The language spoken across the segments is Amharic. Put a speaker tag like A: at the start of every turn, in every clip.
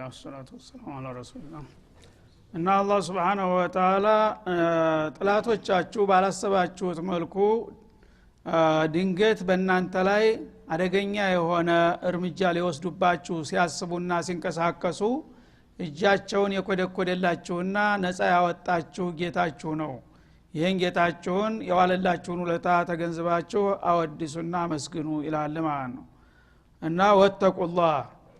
A: አልহামዱሊላህ ወሰላቱ ወሰላሙ ዐላ ረሱሊላህ እና አላህ Subhanahu Wa Ta'ala ጥላቶቻችሁ ባላሰባችሁት መልኩ ድንገት በእናንተ ላይ አደገኛ የሆነ እርምጃ ሊወስዱባችሁ ሲያስቡና ሲንቀሳቀሱ እጃቸውን የኮደኮደላችሁና ነፃ ያወጣችሁ ጌታችሁ ነው። ይሄን ጌታችሁን የዋለላችሁን ውለታ ተገንዝባችሁ አወድሱና መስግኑ ይላል ማለት ነው። እና ወተቁላህ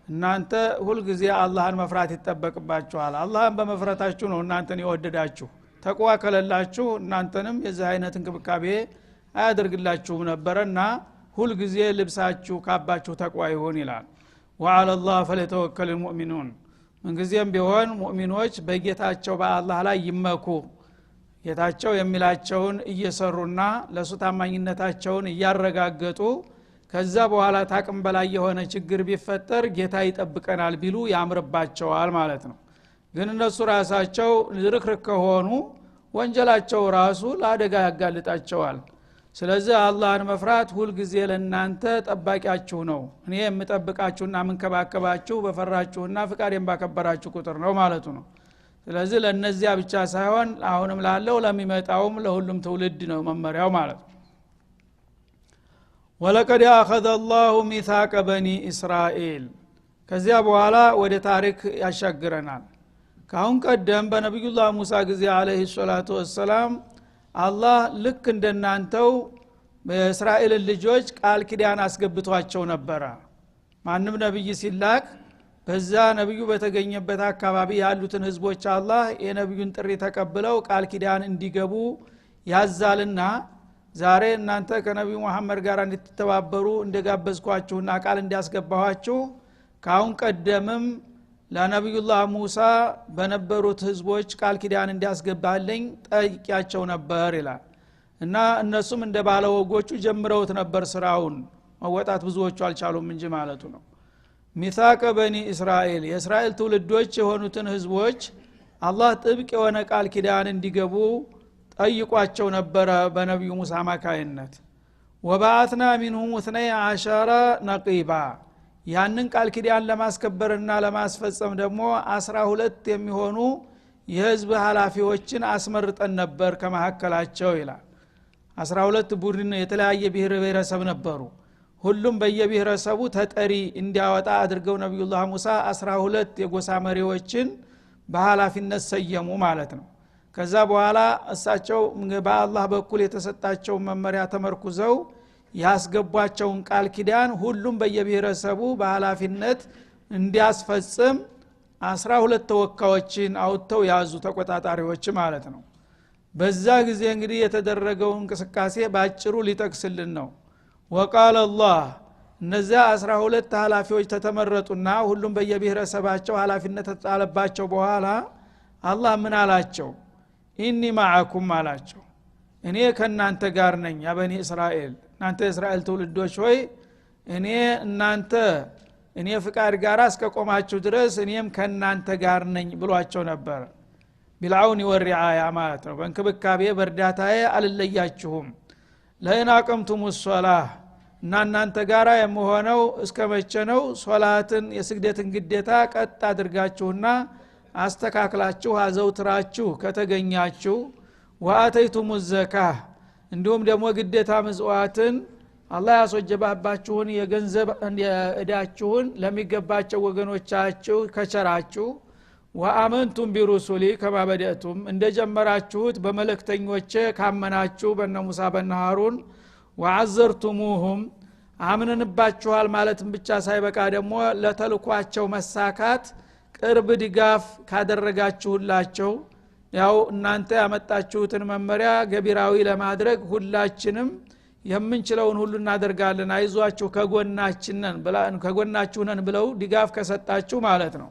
A: እናንተ ሁሉ ጊዜ አላህን መፍራት ይተበቅባችኋል። አላህን በመፍራታችሁ ነው እናንተን የወደዳችሁ። ተቅዋ ከለላችሁ እናንተንም የዚህ አይነት እንክብካቤ አያደርግላችሁም ነበርና ሁሉ ጊዜ ልብሳችሁ ካባችሁ ተቅዋ ይሁን ይላል። ወዐለ አላህ ፈለተወከል ሙእሚኑን ምንጊዜም ቢሆን ሙእሚኖች በጌታቸው በአላህ ላይ ይመኩ። ጌታቸው የሚላቸውን እየሰሩና ለሱ ታማኝነታቸውን እያረጋገጡ ከዛ በኋላ ታቅም በላይ የሆነ ችግር ቢፈጠር ጌታ ይጠብቀናል ቢሉ ያምርባቸዋል ማለት ነው። ግን እነሱ ራሳቸው ዝርክርክ ከሆኑ ወንጀላቸው ራሱ ለአደጋ ያጋልጣቸዋል። ስለዚህ አላህን መፍራት ሁሉ ጊዜ ለእናንተ ጠባቂያችሁ ነው። እኔ የምጠብቃችሁና ምንከባከባችሁ በፈራችሁና ፍቃዴን ባከበራችሁ ቁጥር ነው ማለቱ ነው። ስለዚህ ለነዚያ ብቻ ሳይሆን አሁንም ላለው ለሚመጣውም ለሁሉም ትውልድ ነው መመሪያው ማለት ነው። ወለቀድ አኸዘ አላሁ ሚሳቀ በኒ እስራኤል ከዚያ በኋላ ወደ ታሪክ ያሻግረናል። ካሁን ቀደም በነብዩላህ ሙሳ ጊዜ አለይሂ ሰላቱ ወሰላም አላህ ልክ እንደናንተው በእስራኤል ልጆች ቃል ኪዳን አስገብቷቸው ነበር። ማንም ነብይ ሲላክ በዛ ነብዩ በተገኘበት አካባቢ ያሉትን ህዝቦች አላህ የነብዩን ጥሪ ተቀብለው ቃል ኪዳን እንዲገቡ ያዛልና ዛሬ እናንተ ከነብዩ መሐመድ ጋር እንድትተባበሩ እንደጋበዝኳችሁና ቃል እንዲያስገባኋችሁ ካሁን ቀደምም ለነብዩላህ ሙሳ በነበሩት ህዝቦች ቃል ኪዳን እንዲያስገባልኝ ጠይቄያቸው ነበር ይላል። እና እነሱም እንደባለወጎቹ ጀምረውት ነበር ስራውን መወጣት ብዙዎቹ አልቻሉም እንጂ ማለቱ ነው። ሚሳቀ በኒ እስራኤል የእስራኤል ትውልዶች የሆኑትን ህዝቦች አላህ ጥብቅ የሆነ ቃል ኪዳን እንዲገቡ ጠይቋቸው ነበር በነብዩ ሙሳ ማካይነት። ወባአትና ሚንሁም 12 ነቂባ ያንን ቃል ኪዳን ለማስከበርና ለማስፈጸም ደግሞ 12 የሚሆኑ የህዝብ ኃላፊዎችን አስመርጠን ነበር ከመሐከላቸው ይላል። 12 ቡድን የተለያየ ብሔረሰብ ነበሩ። ሁሉም በየብሔረሰቡ ተጠሪ እንዲያወጣ አድርገው ነብዩላህ ሙሳ 12 የጎሳ መሪዎችን በኃላፊነት ሰየሙ ማለት ነው። ከዛ በኋላ እሳቸው በአላህ በኩል የተሰጣቸው መመሪያ ተመርኩዘው ያስገቧቸውን ቃል ኪዳን ሁሉም በየብሔረሰቡ በኃላፊነት እንዲያስፈጽም 12 ተወካዮችን አውጥተው ያዙ፣ ተቆጣጣሪዎች ማለት ነው። በዛ ጊዜ እንግዲህ የተደረገው እንቅስቃሴ ባጭሩ ሊጠቅስልን ነው። ወቃለ አላህ እነዚያ 12 ኃላፊዎች ተተመረጡና ሁሉም በየብሔረሰባቸው ኃላፊነት ተጣለባቸው በኋላ አላህ ምን አላቸው? ኢኒ ማዓኩም አላቸው፣ እኔ ከናንተ ጋር ነኝ። ያ በኒ እስራኤል እናንተ እስራኤል ትውልዶች ሆይ እኔ ፍቃድ ጋር እስከቆማችሁ ድረስ እኔም ከናንተ ጋር ነኝ ብሏቸው ነበር። ቢልዓውን ወሪዓያ ማለት ነው። በእንክብካቤ በእርዳታዬ አልለያችሁም። ለእን አቀምቱም ሶላህ እናንተ ጋራ የምሆነው እስከመቼ ነው? ሶላትን የስግደትን ግዴታ ቀጥ አድርጋችሁና አስተካክላችሁ አዘውትራችሁ ከተገኛችሁ፣ ወአተይቱሙ ዘካህ እንዲሁም ደግሞ ግዴታ ምጽዋትን አላህ ያስወጀባባችሁን የገንዘብ እዳችሁን ለሚገባቸው ወገኖቻችሁ ከቸራችሁ፣ ወአመንቱም ቢሩሱሊ ከማ በደእቱም እንደጀመራችሁት በመለክተኞቼ ካመናችሁ በነ ሙሳ በነ ሃሩን፣ ወዐዘርቱሙሁም አምነንባችኋል ማለትም ብቻ ሳይበቃ ደግሞ ለተልኳቸው መሳካት ቅርብ ድጋፍ ካደረጋችሁላቸው፣ ያው እናንተ ያመጣችሁትን መመሪያ ገቢራዊ ለማድረግ ሁላችንም የምንችለውን ሁሉ እናደርጋለን፣ አይዟችሁ ከጎናችሁ ነን ብለው ድጋፍ ከሰጣችሁ ማለት ነው።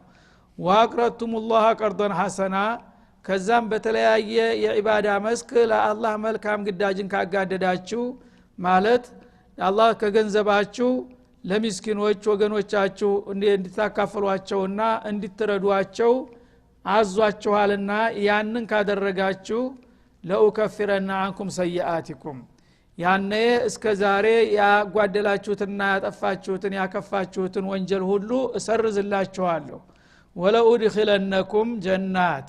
A: ወአቅረቱሙላህ ቀርዶን ሐሰና ከዛም በተለያየ የዒባዳ መስክ ለአላህ መልካም ግዳጅን ካጋደዳችሁ ማለት አላህ ከገንዘባችሁ ለሚስኪኖች ወገኖቻችሁ እንድታካፍሏቸውና እንድትረዷቸው አዟችኋልና ያንን ካደረጋችሁ ለኡከፍረና አንኩም ሰይአቲኩም ያኔ እስከ ዛሬ ያጓደላችሁትና ያጠፋችሁትን ያከፋችሁትን ወንጀል ሁሉ እሰርዝላችኋለሁ ወለኡድኺለነኩም ጀናት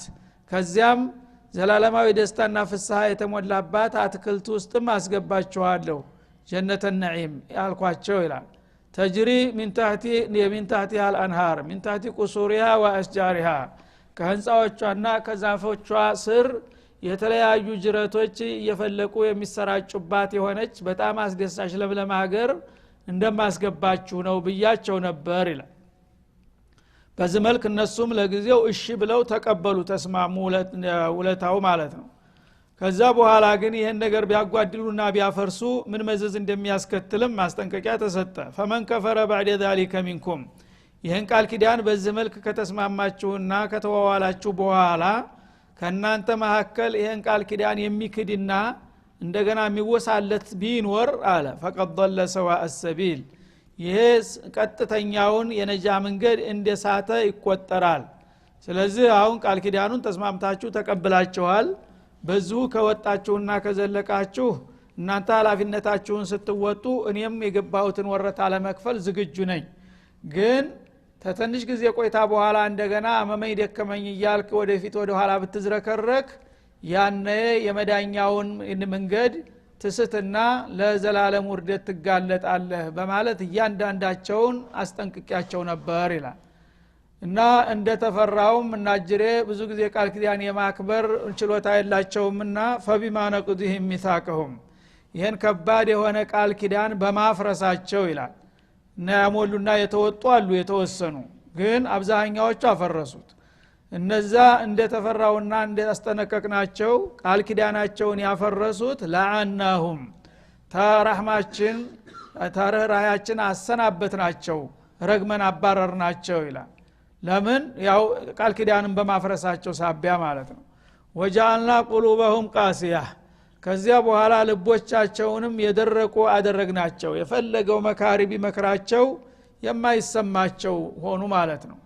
A: ከዚያም ዘላለማዊ ደስታና ፍስሐ የተሞላባት አትክልት ውስጥም አስገባቸዋለሁ ጀነተ ነዒም ያልኳቸው ይላል ተጅሪ ሚን ታህቲሃ አልአንሃር ሚን ታህቲ ቁሱሪሃ ወአስጃሪሃ ከህንፃዎቿና ከዛፎቿ ስር የተለያዩ ጅረቶች እየፈለቁ የሚሰራጩባት የሆነች በጣም አስደሳች ለምለም ሀገር እንደማስገባችሁ ነው ብያቸው ነበር ይላል በዚህ መልክ እነሱም ለጊዜው እሺ ብለው ተቀበሉ ተስማሙ ውለታው ማለት ነው ከዛ በኋላ ግን ይሄን ነገር ቢያጓድሉና ቢያፈርሱ ምን መዘዝ እንደሚያስከትልም ማስጠንቀቂያ ተሰጠ ፈመን ከፈረ بعد ذلك منكم ይሄን ቃል ኪዳን በዚህ መልክ ከተስማማችሁና ከተዋዋላችሁ በኋላ ከናንተ መሐከል ይሄን ቃል ኪዳን የሚክድና እንደገና የሚወሳለት ቢኖር አለ فقد ضل سواء السبيل ይሄ ቀጥተኛውን የነጃ መንገድ እንደሳተ ይቆጠራል ስለዚህ አሁን ቃል ኪዳኑን ተስማምታችሁ ተቀብላችኋል በዚሁ ከወጣችሁና ከዘለቃችሁ እናንተ ኃላፊነታችሁን ስትወጡ እኔም የገባሁትን ወረታ ለመክፈል ዝግጁ ነኝ ግን ተተንሽ ጊዜ ቆይታ በኋላ እንደገና አመመኝ ደከመኝ ይያልክ ወደፊት ወደ ኋላ ብትዝረከረክ ያነ የመዳኛውን መንገድ ትስትና ለዘላለም ውርደት ትጋለጣለህ በማለት እያንዳንዳቸውን አስጠንቅቂያቸው ነበር ይላል እና እንደተፈራውም እናጅሬ ብዙ ጊዜ ቃል ኪዳን የማክበር ችሎታ የላቸውምና ፈቢማ ነቅድህም ሚሳቀሁም ይሄን ከባድ የሆነ ቃል ኪዳን በማፍረሳቸው ይላል እና ያሞሉና የተወጡ አሉ የተወሰኑ ግን አብዛኛዎቹ አፈረሱት እነዛ እንደተፈራውና እንደአስጠነቀቅናቸው ቃል ኪዳናቸውን ያፈረሱት ለዓናሁም ተራህማችን ተራህራያችን አሰናበትናቸው ረግመን አባረርናቸው ይላል ለምን ያው ቃል ኪዳንን በማፍረሳቸው ሳቢያ ማለት ነው ወጃአልና ቁሉበሁም ቃሲያ ከዚያ በኋላ ልቦቻቸውንም የደረቁ አደረግናቸው የፈለገው መካሪ ቢመክራቸው የማይሰማቸው ሆኑ ማለት ነው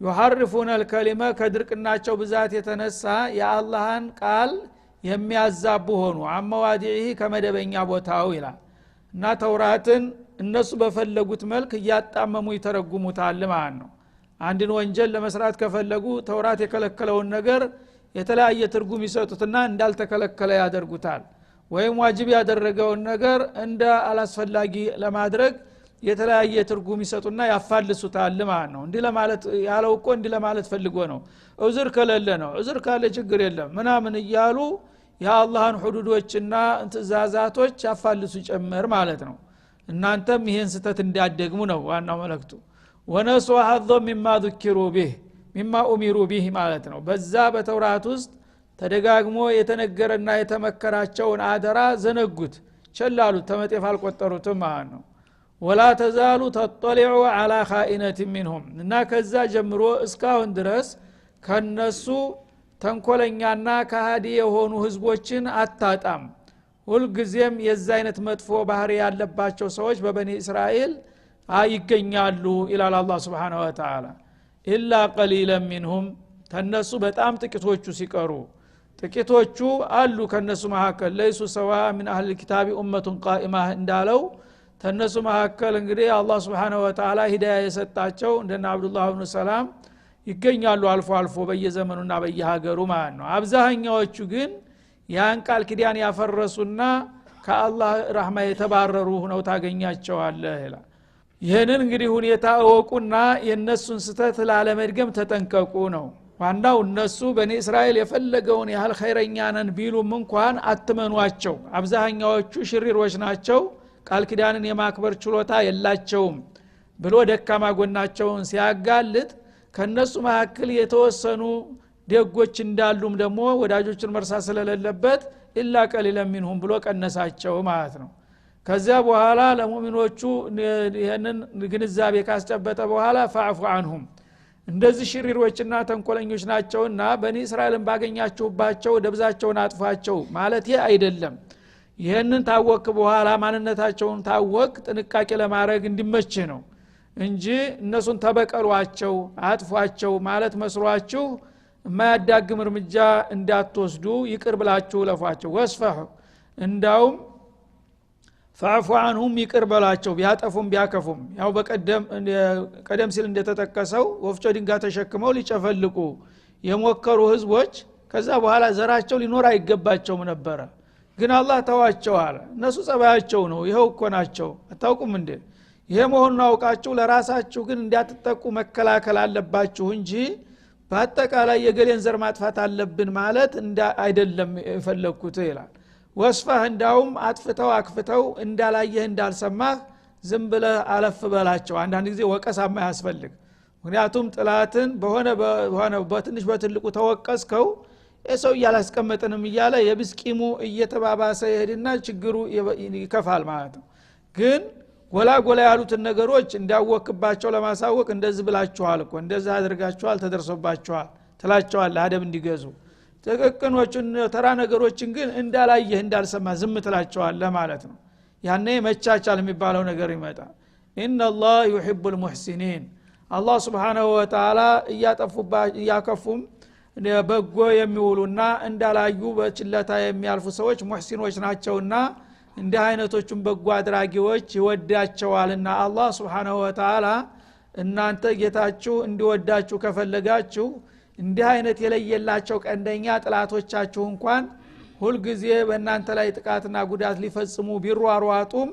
A: يحرفون الكلمه ከድርቅናቸው ብዛት የተነሳ የአላህን ቃል የሚያዛቡ ሆኑ አመዋዲህ ከመደበኛ ቦታው ይላል እና ተውራትን እነሱ በፈለጉት መልክ ያጣመሙ ይተረጉሙታል ማለት ነው አንድን ወንጀል ለመስራት ከፈለጉ ተውራት የከለከለውን ነገር የተለያየ ትርጉም ይሰጡትና እንዳልተከለከለ ያደርጉታል ወይም ዋጅብ ያደረገውን ነገር እንደ አላስፈላጊ ለማድረግ የተለያየ ትርጉም ይሰጡና ያፋልሱታል ማለት ነው እንዲህ ለማለት ያለው እኮ እንዲህ ለማለት ፈልጎ ነው ዑዝር ከሌለ ነው ዑዝር ካለ ችግር የለም ምናምን ይያሉ የአላህን ሁዱዶችና ትእዛዛቶች ያፋልሱ ጨመር ማለት ነው እናንተም ይሄን ስተት እንዲያደግሙ ነው ዋናው መልእክቱ ወነሱ ሐظ مما ذكروا به مما امروا به ማለት ነው በዛ በተውራት ውስጥ ተደጋግሞ የተነገረና የተመከራቸውን አደራ ዘነጉት ቸላሉት ተመጤፍ አልቆጠሩትም ማለት ነው ወላ ተዛሉ ተطلع على خائنة منهم እና ከዛ ጀምሮ እስካሁን ድረስ ከነሱ ተንኮለኛና ከሃዲ የሆኑ ህዝቦችን አታጣም ሁሉ ጊዜም የዛ አይነት መጥፎ ባህሪ ያለባቸው ሰዎች በበኒ እስራኤል አይገኛሉ ኢላላ አላህ Subhanahu Wa Ta'ala ኢላ ቀሊላን ሚንሁም ተነሱ በጣም ጥቂቶቹ ሲቀሩ ጥቂቶቹ አሉ ከነሱ መሐከል ለይሱ ሰዋ من اهل الكتاب امه قائمه እንዳለው ተነሱ መሐከል እንግዲህ አላህ Subhanahu Wa Ta'ala ሂዳያ የሰጣቸው እንደና አብዱላህ ኢብኑ ሰላም ይገኛሉ አልፎ አልፎ በየዘመኑና በየሀገሩ ማለት ነው አብዛኛዎቹ ግን ያን ቃል ኪዳን ያፈረሱና ከአላህ ረህማ የተባረሩ ሆነው ታገኛቸዋለህ ይላል ይሄንን እንግዲህ ሁኔታ ወቁና የነሱን ስተት ላለመድገም ተጠንቀቁ ነው ዋናው እነሱ በኒ እስራኤል የፈለገውን ያህል ኸይረኛ ነን ቢሉም እንኳን አትመኗቸው አብዛኛዎቹ ሽሪሮች ናቸው ቃል ኪዳንን የማክበር ችሎታ የላቸውም ብሎ ደካማ ጎናቸውን ሲያጋልጥ ከነሱ መሐከል የተወሰኑ ደጎች እንዳሉም ደግሞ ወዳጆችን መርሳት ስለሌለበት ኢላ ቀሊላን ሚንሁም ብሎ ቀነሳቸው ማለት ነው ከዚያ በኋላ ለሙእሚኖቹ ይሄንን ግንዛቤ ካስጨበጠ በኋላ ፈዕፉ ዐንሁም እንደዚህ ሽሪሮችና ተንኮለኞች ናቸውና በኒ እስራኤልን ባገኛችሁባቸው ደብዛቸውን አጥፋቸው ማለት ይሄ አይደለም ይሄንን ታወቅ በኋላ ማንነታቸውን ታወቅ ጥንቃቄ ለማድረግ እንዲመች ነው እንጂ እነሱን ተበቀሏቸው አጥፏቸው ማለት መስሏችሁ የማያዳግም እርምጃ እንዳትወስዱ ይቅር ብላችሁ ለፏቸው ወስፈሁ እንዳውም ፈአፉ አንሁም ይቅር በላቸው ቢያጠፉም ቢያከፉም ያው ቀደም ሲል እንደተጠቀሰው ወፍጮ ድንጋይ ተሸክመው ሊጨፈልቁ የሞከሩ ህዝቦች ከዛ በኋላ ዘራቸው ሊኖር አይገባቸውም ነበር ግን አላህ ተዋቸዋል እነሱ ጸባያቸው ነው ይሄው እኮ ናቸው አታውቁም እንዴ ይሄ መሆኑን አውቃችሁ ለራሳችሁ ግን እንዲያትጠቁ መከላከል አለባችሁ እንጂ በአጠቃላይ የገሌን ዘር ማጥፋት አለብን ማለት አይደለም የፈለኩት ይላል ወስፋህ እንዳውም አጥፍተው አክፍተው እንዳላየህ እንዳልሰማህ ዝም ብለህ አለፍ በላቸው አንዳንድ ጊዜ ወቀሳማ ያስፈልግ ምክንያቱም ጥላትን በሆነ በትንሽ በትልቁ ተወቀስከው የሰው ያላስቀመጥንም እያለ የብስቂሙ እየተባባሰ ይሄድና ችግሩ ይከፋል ማለት ነው ግን ጎላ ያሉትን ነገሮች እንዳወክባቸው ለማሳወቅ እንደዚህ ብላችኋል እኮ እንደዚህ አድርጋችኋል ተደርሶባችኋል ትላቸዋል አደብ እንዲገዙ ተቀቅኖችን ተራ ነገሮችን ግን እንዳላየህ እንዳልሰማ ዝም ትላቸዋል ለማለት ነው ያኔ መቻቻል የሚባለው ነገር ይመጣል ኢነላህ ዩሂቡል ሙህሲኒን አላህ Subhanahu Wa Ta'ala ያከፉም በጎ የሚውሉና እንዳላዩ በችለታ የሚያልፉ ሰዎች ሙህሲኖች ናቸውና እንደ አይነቶቹም በጎ አድራጊዎች ይወዳቸዋልና አላህ Subhanahu Wa Ta'ala እናንተ ጌታችሁ እንዲወዳችሁ ከፈለጋችሁ እንዲህ አይነት የለየላቸው ቀንደኛ ጥላቶቻችሁ እንኳን ሁሉ ጊዜ በእናንተ ላይ ጥቃትና ጉዳት ሊፈጽሙ ቢሯሯጡም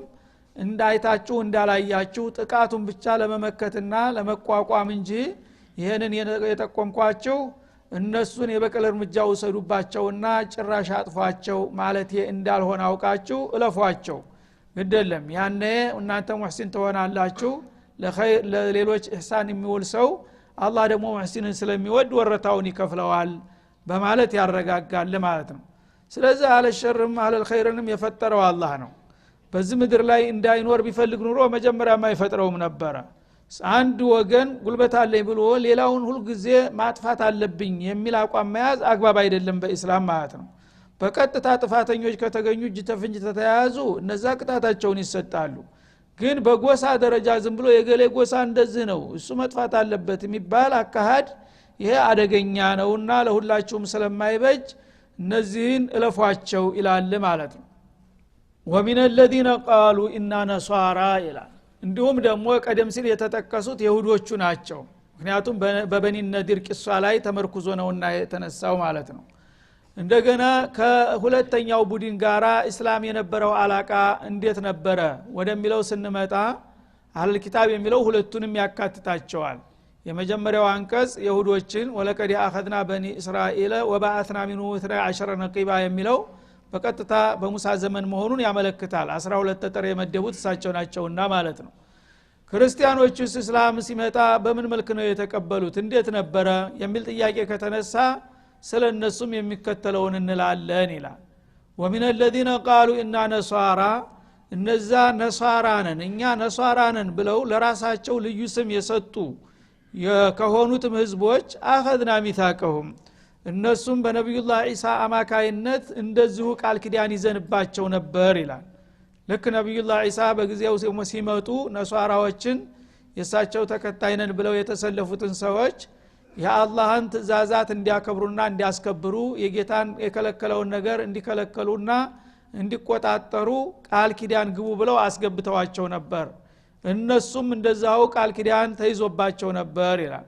A: እንዳይታችሁ እንዳላያችሁ ጥቃቱን ብቻ ለመመከትና ለመቋቋም እንጂ ይሄንን የተቆምኳችሁ እነሱን የበቀል እርምጃ ወሰዱባቸውና ጭራሽ አጥፏቸው ማለት እንዳልሆነ አውቃችሁ እለፏቸው ግደለም ያኔ እናንተ ሙህሲን ትሆናላችሁ ለሌሎች ኢህሳን የሚውል ሰው አላህ ደግሞ ሙህሲንን ስለሚወድ ወረታውን ይከፍለዋል በማለት ያረጋጋል ማለት ነው ስለዚህ አለ ሸርም አለ ኸይርንም የፈጠረው አላህ ነው በዚህ ምድር ላይ እንዳይኖር ቢፈልግ ኑሮ መጀመሪያ ማይፈጥረውም ነበር አንድ ወገን ጉልበት አለኝ ብሎ ሌላውን ሁሉ ጊዜ ማጥፋት አለብኝ የሚል አቋም መያዝ አግባብ አይደለም በእስላም ማለት ነው በቀጥታ ጥፋተኞች ከተገኙ እጅ ተፍንጅ ተተያዙ እነዛ ቅጣታቸውን ይሰጣሉ ግን በጎሳ ደረጃ ዝም ብሎ የገሌ ጎሳ እንደዚህ ነው እሱ መጥፋት አለበት የሚባል አካሃድ ይሄ አደገኛ ነውና ለሁላችሁም ስለማይበጅ እነዚህን እለፏቸው ይላል ማለት ነው ومن الذين قالوا إننا نصارى ይላል እንዲሁም ደግሞ ቀደም ሲል የተጠቀሱት ይሁዶቹ ናቸው ምክንያቱም በበኒ ነዲር ቂሷ ላይ ተመርኩዞ ነውና የተነሳው ማለት ነው እንደገና ከሁለተኛው ቡድን ጋራ እስላም የነበረው አላቃ እንዴት ነበረ ወደሚለው ስንመጣ አህለል ኪታብ የሚለው ሁለቱንም ያካትታቸዋል የመጀመሪያው አንቀጽ ይሁዶችን ወለቀድ አخذና በኒ እስራኤል ወባአትና ሚኑ 12 ነቂባ የሚለው በቀጥታ በሙሳ ዘመን መሆኑን ያመለክታል 12 ተጠር የመደቡት እሳቸው ናቸውና ማለት ነው ክርስቲያኖቹስ እስላም ሲመጣ በምን መልኩ ነው የተቀበሉት እንዴት ነበረ የሚል ጥያቄ ከተነሳ ስለነሱም የሚከተለውን እንላለን ይላል ومن الذين قالوا إننا نصارى እነዛ ነሳራነን እኛ ነሳራነን ብለው ለራሳቸው ልዩ ስም የሰጡ ከሆኑትም ህዝቦች አخذنا ሚታቀሁም እነሱም በነብዩላህ ኢሳ አማካይነት እንደዚሁ ቃል ኪዳን ይዘንባቸው ነበር ይላል ለክ ነብዩላህ ኢሳ በጊዜው ሲመጡ ነሳራዎችን የሳቸው ተከታይነን ብለው የተሰለፉትን ሰዎች የአላህን ትእዛዛት እንዲያከብሩና እንዲያስከብሩ የጌታን የከለከለውን ነገር እንዲከለከሉና እንዲቆጣጠሩ ቃል ኪዳን ግቡ ብለው አስገብተዋቸው ነበር እነሱም እንደዛው ቃል ኪዳን ተይዞባቸው ነበር ይላል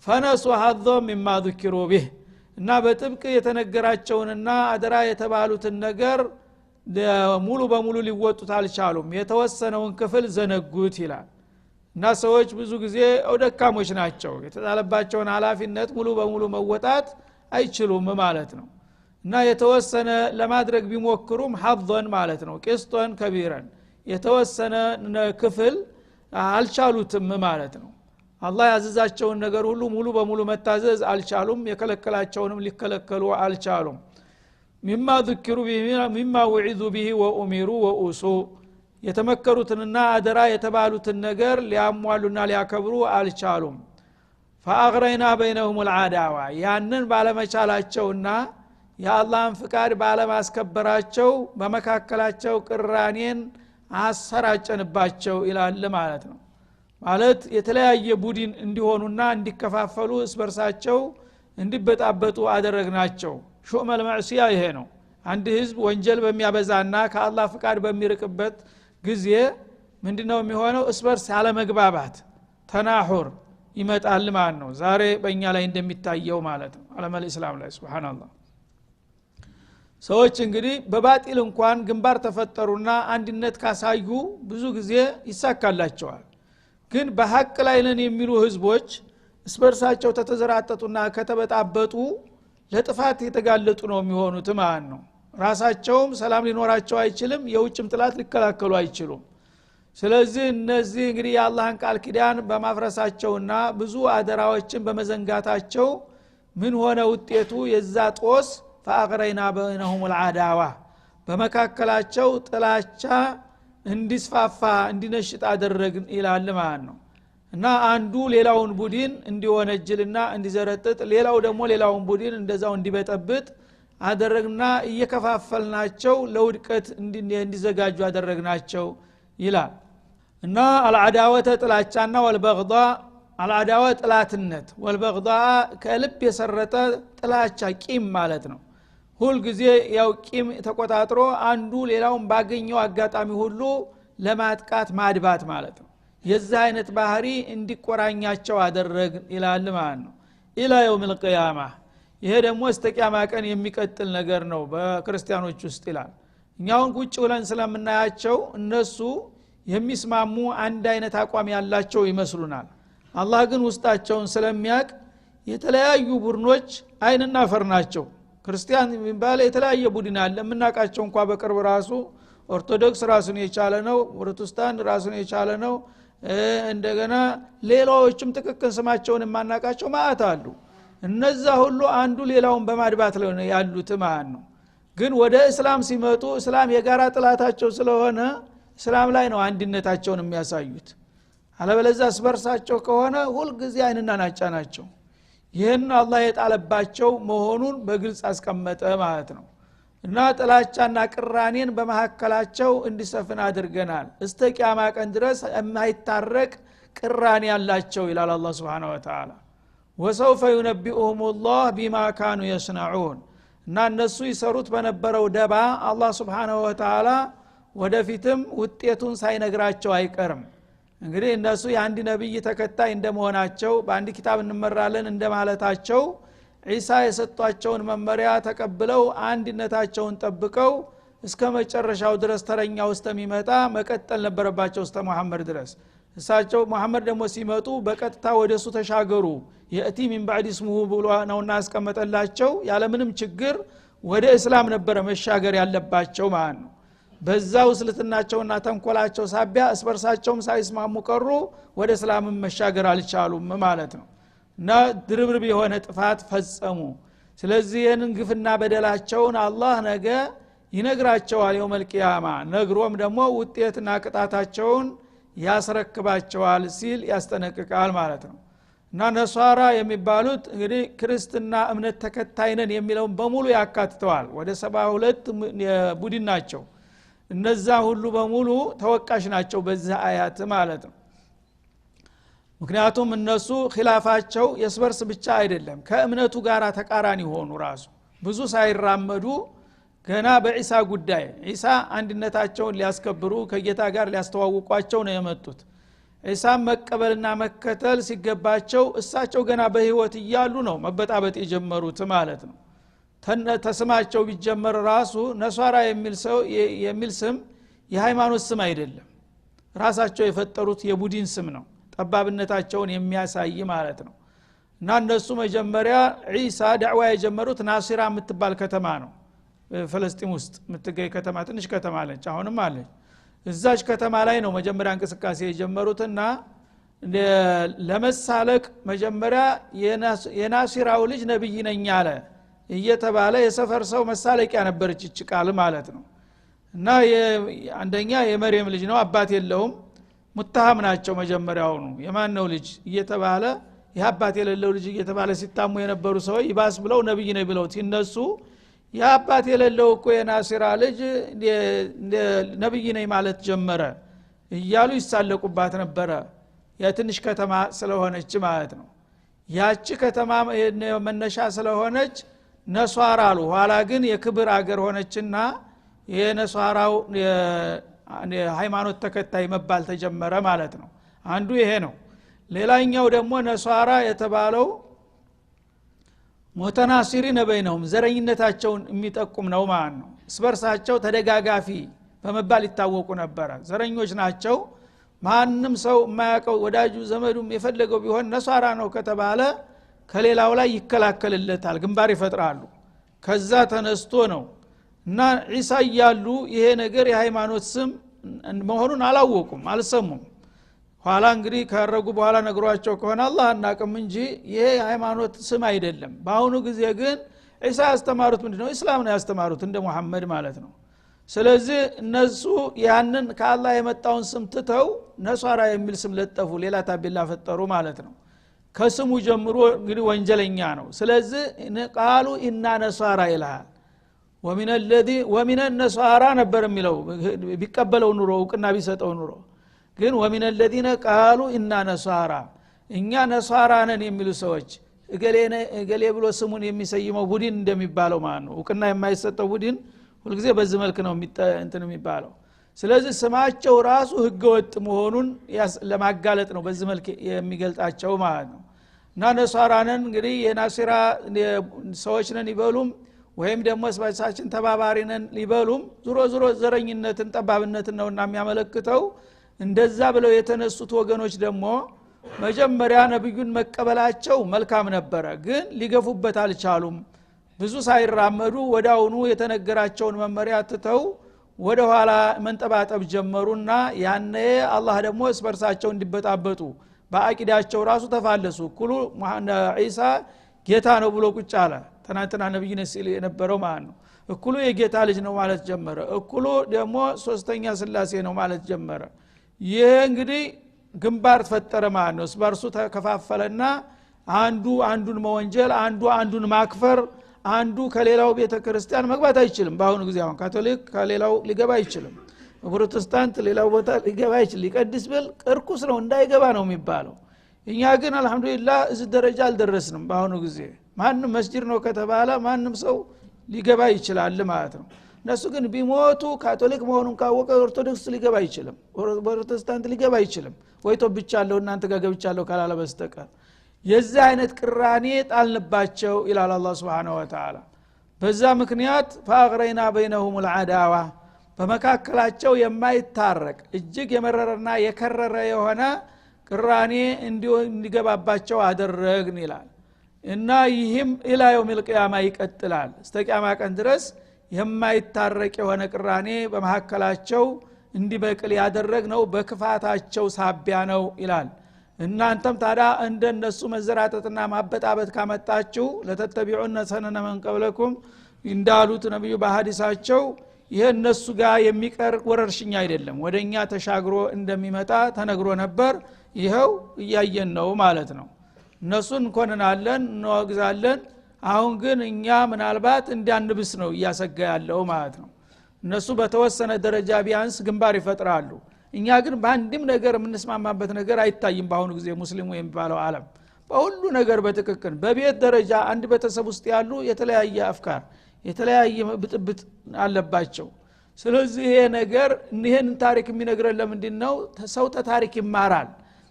A: ፈነሱ ሐظ مما ذكروا به እና በጥብቅ የተነገራቸውንና አደራ የተባሉትን ነገር ሙሉ በሙሉ ሊወጡት አልቻሉም የተወሰነውን ክፍል ዘነጉት ይላል እና ሰዎች ብዙ ጊዜ ደካሞች ናቸው የተጣለባቸውን ኃላፊነት ሙሉ በሙሉ መወጣት አይችሉም ማለት ነው እና የተወሰነ ለማድረግ ቢሞክሩም ሐظን ማለት ነው ቂስጦን ከቢራን የተወሰነ ክፍል አልቻሉትም ማለት ነው አላህ ያዘዛቸውን ነገር ሁሉ ሙሉ በሙሉ መታዘዝ አልቻሉም የከለከላቸውንም ሊከለከሉ አልቻሉም مما ذكروا به مما وعظوا به وأمروا وأوصوا የተመከሩትንና አደራ የተባሉትን ነገር ሊያሟሉና ሊያከብሩ አልቻሉም فأغرينا بينهم العداوة ያንን ባለመቻላቸውና የአላህን ፍቃድ ባለማስከበራቸው በመካከላቸው ቅራኔን አሰራጨንባቸው ይላል ማለት ነው ማለት የተለያየ ቡድን እንዲሆኑና እንዲከፋፈሉ እስበርሳቸው እንዲበጣበጡ አደረግናቸው ሹመል ማዕሲያ ይሄ ነው አንድ ህዝብ ወንጀል በሚያበዛና ከአላህ ፍቃድ በሚርቅበት ጊዜ ምንድነው የሚሆነው እስበርስ ያለ መግባባት ተናሁር ይመጣል ማለት ነው ዛሬ በእኛ ላይ እንደሚታየው ማለት ነው ዓለመል እስላም ላይ ሱብሃንአላህ ሰዎች እንግዲህ በባጢል እንኳን ግንባር ተፈጠሩና አንድነት ካሳዩ ብዙ ጊዜ ይሳካላቸዋል ግን በሐቅ ላይ ነን የሚሉ ህዝቦች እስበርሳቸው ተተዘራጠጡና ከተበጣበጡ ለጥፋት የተጋለጡ ነው የሚሆኑት ማለት ነው ራሳቸውም ሰላም ሊኖራቸው አይችልም የውጭም ጥላት ሊከላከሉ አይችሉም ስለዚህ እነዚህ እንግዲህ የአላህን ቃል ኪዳን በማፍረሳቸውና ብዙ አደራዎችን በመዘንጋታቸው ምን ሆነ ውጤቱ የዛ ጦስ فاغرينا بينهم العداوه በመካከላቸው ጥላቻ እንዲስፋፋ እንዲነሽጥ አደረግን ይላል ማለት ነው እና አንዱ ሌላውን ቡድን እንዲወነጅልና እንዲዘረጥጥ ሌላው ደግሞ ሌላውን ቡድን እንደዛው እንዲበጠብጥ አደረግና እየከፋፈልናቸው ለውድቀት እንዲዘጋጁ አደረግናቸው ይላል እና አልዓዳወተ ጥላቻና ወልበግዳ አልዓዳወ ጥላትነት ወልበግዳ ከልብ የሰረጠ ጥላቻ ቂም ማለት ነው ሁሉ ጊዜ ያው ቂም ተቆጣጥሮ አንዱ ሌላውን ባገኘው አጋጣሚ ሁሉ ለማጥቃት ማድባት ማለት ነው የዛ አይነት ባህሪ እንዲቆራኛቸው አደረግን ይላል ማለት ነው ኢላ የውም القيامه ይሄ ደግሞ እስከ ቂያማ ቀን የሚቀጥል ነገር ነው በክርስቲያኖች ውስጥ ይላል እኛውን ቁጭ ብለን ስለምናያቸው እነሱ የሚስማሙ አንድ አይነት አቋም ያላቸው ይመስሉናል አላህ ግን ውስጣቸውን ስለሚያቅ የተለያዩ ቡድኖች አይንና ፈርናቸው ክርስቲያን የሚባል የተለያየ ቡድን አለ የምናቃቸው እንኳን በቅርብ ራሱ ኦርቶዶክስ ራሱን የቻለ ነው ፕሮቴስታንት ራሱን የቻለ ነው እንደገና ሌላዎችም ጥቅቅን ስማቸውን የማናቃቸው ማለት አሉ እነዛ ሁሉ አንዱ ሌላውን በማድባት ላይ ነው ያሉት ማለት ነው ግን ወደ እስላም ሲመጡ እስላም የጋራ ጥላታቸው ስለሆነ እስላም ላይ ነው አንድነታቸውን የሚያሳዩት አለበለዚያ ስበርሳቸው ከሆነ ሁሉ ጊዜ አይንና ናጫ ናቸው ይሄን አላህ የጣለባቸው መሆኑን በግልጽ አስቀመጠ ማለት ነው እና ጥላቻና ቅራኔን በመሐከላቸው እንዲሰፍን አድርገናል እስከ ቂያማ ቀን ድረስ የማይታረቅ ቅራኔ ያላቸው ይላል አላህ Subhanahu Wa Ta'ala ወሰውፈ ينبئهم الله بما كانوا يصنعون እና እነሱ ይሰሩት በነበረው ደባ አላህ Subhanahu Wa Ta'ala ወደፊትም ውጤቱን ሳይነግራቸው አይቀርም እንግዲህ እነሱ የአንድ ነብይ ተከታይ እንደመሆናቸው በአንድ ኪታብ እንመራለን እንደማለታቸው ኢሳ የሰጧቸውን መመሪያ ተቀብለው አንድነታቸውን ጠብቀው እስከ መጨረሻው ድረስ ተረኛው እስከሚመጣ መቀጠል ነበረባቸው እስከ መሐመድ ድረስ እሳቸው መሐመድ ደግሞ ሲመጡ በቀጥታ ወደሱ ተሻገሩ የእቲ ሚን ባዕድ እስሙሁ ብሎ ነውና አስቀመጠላቸው ያለ ምንም ችግር ወደ እስላም ነበር መሻገር ያለባቸው ማለት ነው በዛው ስልትናቸውና ተንኮላቸው ሳቢያ እስበርሳቸውም ሳይስማሙ ቀሩ ወደ እስላም መሻገር አልቻሉም ማለት ነው እና ድርብርብ የሆነ ጥፋት ፈጸሙ ስለዚህ የንን ግፍና በደላቸውን አላህ ነገ ይነግራቸዋል የውመል ቂያማ ነግሮም ደግሞ ውጤትና ቅጣታቸውን ያስረክባቸዋል ሲል ያስጠነቅቃል ማለት ነው እና ነሷራ የሚባሉት እንግዲህ ክርስትና እምነት ተከታይ ነን የሚለውን በሙሉ ያካትተዋል ወደ 72 ቡድን ናቸው እነዛ ሁሉ በሙሉ ተወቃሽ ናቸው በዚህ አያት ማለት ነው ምክንያቱም እነሱ ኺላፋቸው የስበርስ ብቻ አይደለም ከእምነቱ ጋር ተቃራኒ ሆኑ ራሱ ብዙ ሳይራመዱ ገና በኢሳ ጉዳይ ኢሳ አንድነታቸውን ሊያስከብሩ ከጌታ ጋር ሊያስተዋውቋቸው ነው የመጡት ኢሳ መቀበልና መከተል ሲገባቸው እሳቸው ገና በህይወት እያሉ ነው መበጣበጥ የጀመሩት ማለት ነው ተስማቸው ቢጀመር ራሱ ነሷራ የሚል ስም የሃይማኖት ስም አይደለም ራሳቸው የፈጠሩት የቡድን ስም ነው ጠባብነታቸውን የሚያሳይ ማለት ነው እና እነሱ መጀመሪያ ኢሳ ዳዕዋ የጀመሩት ናሲራ የምትባል ከተማ ነው ፍልስጤም ውስጥ የምትገኝ ከተማ ትንሽ ከተማ አለች አሁንም አለች እዛች ከተማ ላይ ነው መጀመሪያ እንቅስቃሴ የጀመሩትና ለመሳለቅ መጀመሪያ የናሲራው ልጅ ነብይ ነኝ አለ እየተባለ የሰፈር ሰው መሳለቂያ ነበረች እቺ ቃል ማለት ነው እና አንደኛ የመርየም ልጅ ነው አባት የለውም ሙተሃም ናቸው መጀመሪያው ነው የማን ነው ልጅ እየተባለ የአባት የሌለው ልጅ እየተባለ ሲታሙ የነበሩ ሰው ይባስ ብለው ነብይ ነኝ ብለው ሲነሱ የአባት የሌለው እኮ የናሲራ ልጅ ነብይ ነኝ ማለት ጀመረ እያሉ ይሳለቁባት ነበረ የትንሽ ከተማ ስለሆነች ማለት ነው ያቺ ከተማ መነሻ ስለሆነች ነሷራ አሉ ኋላ ግን የክብር አገር ሆነችና የነሷራው ሃይማኖት ተከታይ መባል ተጀመረ ማለት ነው። አንዱ ይሄ ነው። ሌላኛው ደግሞ ነሷራ የተባለው ሙተናሲሪን በይነሁም ዘረኝነታቸውን የሚጠቁም ነው ማለት ነው። ስበርሳቸው ተደጋጋፊ በመባል ይታወቁ ነበር። ዘረኞች ናቸው። ማንንም ሰው የማያውቀው ወዳጁ ዘመዱም የፈለገው ቢሆን ነሷራ ነው ከተባለ ከሌላው ላይ ይከላከልለታል፣ ግንባር ይፈጥራሉ። ከዛ ተነስቶ ነው እና ዒሳ ያሉ ይሄ ነገር የሃይማኖት ስም መሆኑን አላወቁም፣ አልሰሙም። ኋላ እንግዲህ ካረጉ በኋላ ነግሯቸው ከሆነ አላህ አናቅም እንጂ ይሄ የሃይማኖት ስም አይደለም። በአሁኑ ጊዜ ግን ዒሳ ያስተማሩት ምንድነው? እስላም ነው ያስተማሩት፣ እንደ መሐመድ ማለት ነው። ስለዚህ እነሱ ያንን ከአላህ የመጣውን ስም ትተው ነሷራ የሚል ስም ለጠፉ፣ ሌላ ታቤላ ፈጠሩ ማለት ነው። ከስሙ ጀምሮ እንግዲህ ወንጀለኛ ነው። ስለዚህ ቃሉ ኢና ነሷራ ይልሃል። ወሚነ ነሷራ ነበር የሚለው ቢቀበለው ኑሮ እውቅና ቢሰጠው ኑሮ። ግን ወሚነ الذين قالوا ኢና ነሷራ እኛ ነሷራ ነን የሚሉ ሰዎች እገሌ ብሎ ስሙን የሚሰይመው ቡድን እንደሚባለው ማለት ነው። እውቅና የማይሰጠው ቡድን ሁልጊዜ በዚህ መልክ ነው እንትን የሚባለው። ስለዚህ ስማቸው ራሱ ህገወጥ መሆኑን ለማጋለጥ ነው በዚህ መልክ የሚገልጣቸው ማለት ነው። እና ነሷራ ነን እንግዲህ የናሲራ ሰዎች ነን ይበሉም ወይም ደግሞ ስባሳችን ተባባሪ ነን ይበሉም ዙሮ ዘረኝነትን ጠባብነትን ነውና የሚያመለክተው። እንደዛ ብለው የተነሱት ወገኖች ደግሞ መጀመሪያ ነብዩን መቀበላቸው መልካም ነበረ፣ ግን ሊገፉበት አልቻሉም። ብዙ ሳይራመዱ ወዳውኑ የተነገራቸውን መመሪያ ትተው ወደ ኋላ መንጠባጠብ ጀመሩና ያኔ አላህ ደግሞ ስበርሳቸው እንዲበጣበጡ በአቂዳቸው ራሱ ተፋለሱ። ኩሉ ዒሳ ጌታ ነው ብሎ ቁጭ አለ። ተናንተና ነብዩ ነሲል የነበረው ማለት ነው። እኩሉ የጌታ ልጅ ነው ማለት ጀመረ። እኩሉ ደግሞ ሶስተኛ ስላሴ ነው ማለት ጀመረ። ይሄ እንግዲህ ግንባር ፈጠረ ማለት ነው። ስበርሱ ተከፋፈለና አንዱ አንዱን መወንጀል፣ አንዱ አንዱን ማክፈር፣ አንዱ ከሌላው ቤተክርስቲያን መግባት አይችልም። በአሁኑ ጊዜ አሁን ካቶሊክ ከሌላው ሊገባ አይችልም፣ ፕሮቴስታንት ሌላው ቦታ ሊገባ አይችልም። ሊቀድስ ብል ቅርኩስ ነው እንዳይገባ ነው የሚባለው። እኛ ግን አልহামዱሊላህ እዚህ ደረጃ አልደረስንም። በአሁኑ ጊዜ ማንም መስጂድ ነው ከተባለ ማንም ሰው ሊገባ ይችላል ማለት ነው። እነሱ ግን ቢሞቱ ካቶሊክ መሆኑን ካወቀ ኦርቶዶክስ ሊገባ አይችልም፣ ፕሮቴስታንት ሊገባ አይችልም። ወይቶ ብቻለሁ እናንተ ጋር ገብቻለሁ ካላለ በስተቀር የዚህ አይነት ቅራኔ ጣልንባቸው ይላል አላህ Subhanahu Wa Ta'ala። በዛ ምክንያት فاغرينا بينهم العداوه በመካከላቸው የማይታረቅ እጅግ የመረረና የከረረ የሆነ ቅራኔ እንዲገባባቸው አደረግን ይላል። እና ይህም ኢላ የውሚል ቂያማ ይቀጥላል እስከ ቂያማ ቀን ድረስ የማይታረቅ የሆነ ቅራኔ በመካከላቸው እንዲበቅል ያደረግነው በክፋታቸው ሳቢያ ነው ይላል። እናንተም ታዲያ እንደነሱ መዘራጠጥና ማበጣበት ካመጣችሁ ለተተቢዑነ ሰነነ መን ቀብለኩም እንዳሉት ነብዩ በሐዲሳቸው ይሄ እነሱ ጋር የሚቀር ወረርሽኝ አይደለም፣ ወደኛ ተሻግሮ እንደሚመጣ ተነግሮ ነበር። ይሄው እያየን ነው ማለት ነው። እነሱን እንኮንናለን እንወግዛለን። አሁን ግን እኛ ምናልባት እንዲያንብስ ነው እያሰጋ ያለው ማለት ነው። እነሱ በተወሰነ ደረጃ ቢያንስ ግንባር ይፈጥራሉ። እኛ ግን በአንድም ነገር የምንስማማበት ነገር አይታይም። በአሁኑ ጊዜ ሙስሊሙ የሚባለው ዓለም በሁሉ ነገር በትክክል በቤት ደረጃ አንድ ቤተሰብ ውስጥ ያሉ የተለያየ አፍካር የተለያየ ብጥብጥ አለባቸው። ስለዚህ ይሄ ነገር ይሄን ታሪክ የሚነግረን ለምንድነው? ሰው ተታሪክ ይማራል።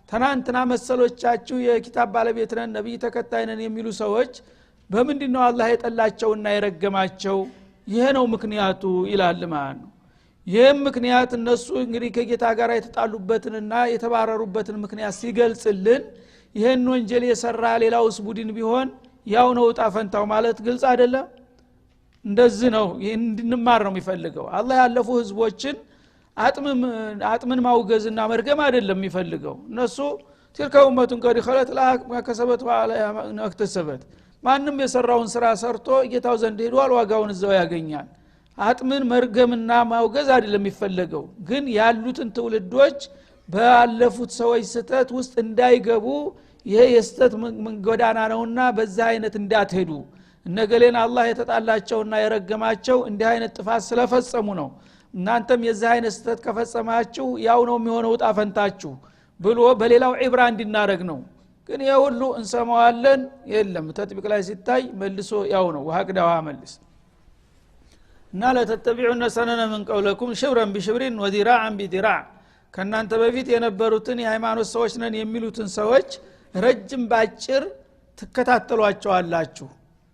A: ተናንትና መሰሎቻችሁ የኪታብ ባለቤት ነን ነብይ ተከታይ ነን የሚሉ ሰዎች በምንድነው አላህ የጠላቸውና የረገማቸው? ይሄ ነው ምክንያቱ ይላል ማለት ነው። ይሄም ምክንያት እነሱ እንግዲህ ከጌታ ጋር የተጣሉበትንና የተባረሩበትን ምክንያት ሲገልጽልን ይሄን ወንጀል የሰራ ሌላውስ ቡድን ቢሆን ያው ነው ጣፈንታው ማለት ግልጽ አይደለም። እንደዚህ ነው ይሄን እንድንማር ነው የሚፈልገው። አላህ ያለፉ ህዝቦችን አጥምን ማውገዝና መርገም አይደለም የሚፈልገው። እነሱ تلك امه قد خلت لها ما كسبت وعليها ما اكتسبت ማንም የሰራውን ስራ ሰርቶ ጌታው ዘንድ ሄዷል፣ ዋጋውን እዛው ያገኛል። አጥምን መርገምና ማውገዝ አይደለም የሚፈልገው። ግን ያሉትን ትውልዶች ባለፉት ሰዎች ስተት ውስጥ እንዳይገቡ ይሄ የስተት ጎዳና ነውና በዛ አይነት እንዳትሄዱ እነገሌን አላህ የተጣላቸውና የረገማቸው እንዲህ አይነት ጥፋት ስለፈጸሙ ነው። እናንተም የዛ አይነት ስተት ከፈጸማችሁ ያው ነው የሚሆነው ጣፈንታችሁ ብሎ በሌላው ኢብራ እንድናረግ ነው። ግን የሁሉ እንሰማዋለን የለም ተጥቢቅ ላይ ሲታይ መልሶ ያው ነው ወሃቅዳዋ መልስ እና ለተተቢዑነ ሰነነ ምን ቀውለኩም ሽብረን ቢሽብሪን ወዲራዓን ቢዲራዕ ከናንተ በፊት የነበሩትን የሃይማኖት ሰዎች ነን የሚሉትን ሰዎች ረጅም ባጭር ትከታተሏቸዋላችሁ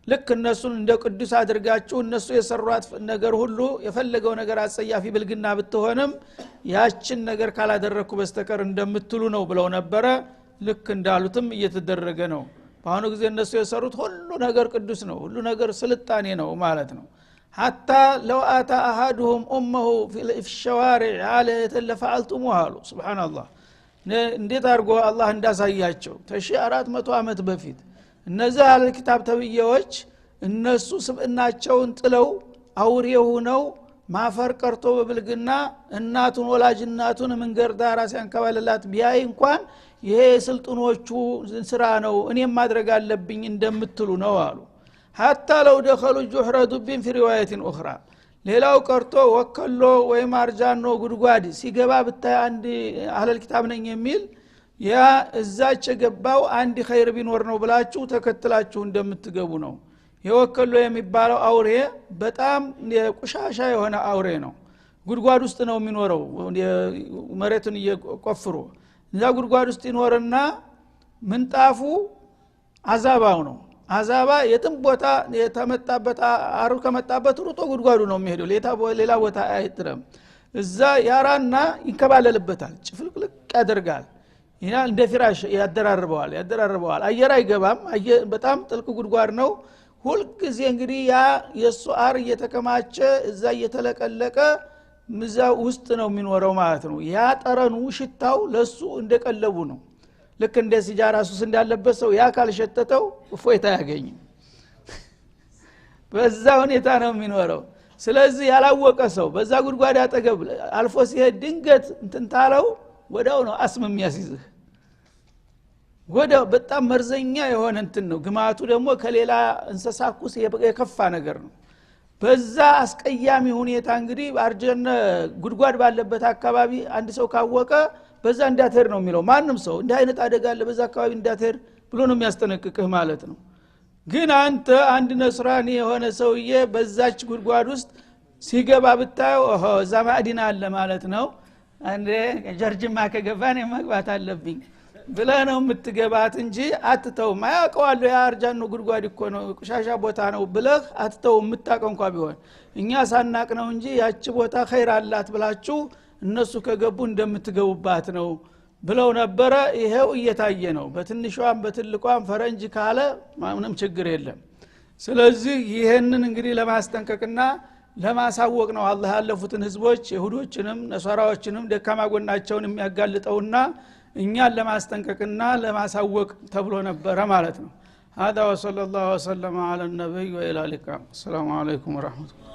A: ልክ እነሱን እንደ ቅዱስ አድርጋችሁ እነሱ የሰሯት ነገር ሁሉ የፈለገው ነገር አጸያፊ ብልግና ብትሆንም ያችን ነገር ካላደረኩ በስተቀር እንደምትሉ ነው ብለው ነበረ ልክ እንዳሉትም እየተደረገ ነው በአሁኑ ጊዜ እነሱ የሰሩት ሁሉ ነገር ቅዱስ ነው ሁሉ ነገር ስልጣኔ ነው ማለት ነው حتى لو اتى احدهم امه في الشوارع على لفعلتموها سبحان الله እንዴት አርጎ አላህ እንዳሳያቸው ከ1400 አመት በፊት እነዛ አልኪታብ ተብየዎች እነሱ ስብእናቸውን ጥለው አውሬ ሆነው ማፈር ቀርቶ በብልግና እናቱን ወላጅ እናቱን መንገር ዳራ ሲያንከባለላት ቢያይ እንኳን ይሄ ስልጡኖቹ ስራ ነው እኔም ማድረግ አለብኝ እንደምትሉ ነው አሉ حتى لو دخلوا جحر دب في روايه اخرى ሌላው ቀርቶ ወከሎ ወይ ማርጃኖ ጉድጓድ ሲገባ ብታይ አንድ አህለል ኪታብ ነኝ የሚል ያ እዛች ገባው አንድ ኸይር ቢኖር ነው ብላችሁ ተከትላችሁ እንደምትገቡ ነው የወከሎ የሚባለው አውሬ በጣም የቁሻሻ የሆነ አውሬ ነው ጉድጓድ ውስጥ ነው የሚኖረው መሬቱን እየቆፍሩ እዛ ጉድጓድ ውስጥ ይኖርና ምንጣፉ አዛባው ነው አዛባ የትም ቦታ የተመጣበት አሩ ከመጣበት ሩጦ ጉድጓዱ ነው የሚሄደው ሌላ ቦታ አይጥረም እዛ ያራና ይንከባለልበታል ጭፍልቅልቅ ያደርጋል ይና እንደ ፍራሽ ያደራርበዋል አየር አይገባም በጣም ጥልቅ ጉድጓድ ነው ሁሉ ጊዜ እንግዲህ ያ የሱ አር እየተከማቸ እዛ እየተለቀለቀ ምዛ ውስጥ ነው የሚኖረው ማለት ነው ያ ጠረኑ ሽታው ለሱ እንደቀለቡ ነው ልክ እንደ ሲጃራ ሱስ እንዳለበት ሰው ያ ካልሸተተው እፎይታ ያገኝም በዛ ሁኔታ ነው የሚኖረው ስለዚህ ያላወቀ ሰው በዛ ጉድጓድ አጠገብ አልፎ ሲሄድ ድንገት እንትን ታለው ወዳው ነው አስም የሚያስይዝህ ወዳው በጣም መርዘኛ የሆነ እንትን ነው ግማቱ ደግሞ ከሌላ እንሰሳኩስ የከፋ ነገር ነው በዛ አስቀያሚ ሁኔታ እንግዲህ አርጀነ ጉድጓድ ባለበት አካባቢ አንድ ሰው ካወቀ በዛ እንዳትሄድ ነው የሚለው ማንንም ሰው እንደ አይነት አደጋ አለ በዛ አካባቢ እንዳትሄድ ብሎ ነው የሚያስጠነቅቅህ ማለት ነው ግን አንተ አንድ ነስራኒ የሆነ ሰውዬ በዛች ጉድጓድ ውስጥ ሲገባ ብታየው እዛ ማዕዲና አለ ማለት ነው አንዴ ጀርጅማ ከገባን መግባት አለብኝ ብለ ነው የምትገባት እንጂ አትተው ማያውቀዋለሁ ያ አርጃኖ ጉድጓድ እኮ ነው ቁሻሻ ቦታ ነው ብለህ አትተው የምታውቀው እንኳን ቢሆን እኛ ሳናቅ ነው እንጂ ያቺ ቦታ ኸይር አላት ብላችሁ እነሱ ከገቡ እንደምትገቡባት ነው ብለው ነበረ ይሄው እየታየ ነው በትንሿም በትልቋም ፈረንጅ ካለ ምንም ችግር የለም ስለዚህ ይሄንን እንግዲህ ለማስጠንቀቅና ለማሳወቅ ነው አላህ ያለፉትን ህዝቦች ይሁዶችንም ነሳራዎችንም ደካማ ጎናቸውን የሚያጋልጠውና እኛን ለማስጠንቀቅና ለማሳወቅ ተብሎ ነበረ ማለት ነው هذا وصلى الله وسلم على النبي وإلى اللقاء السلام عليكم ورحمة الله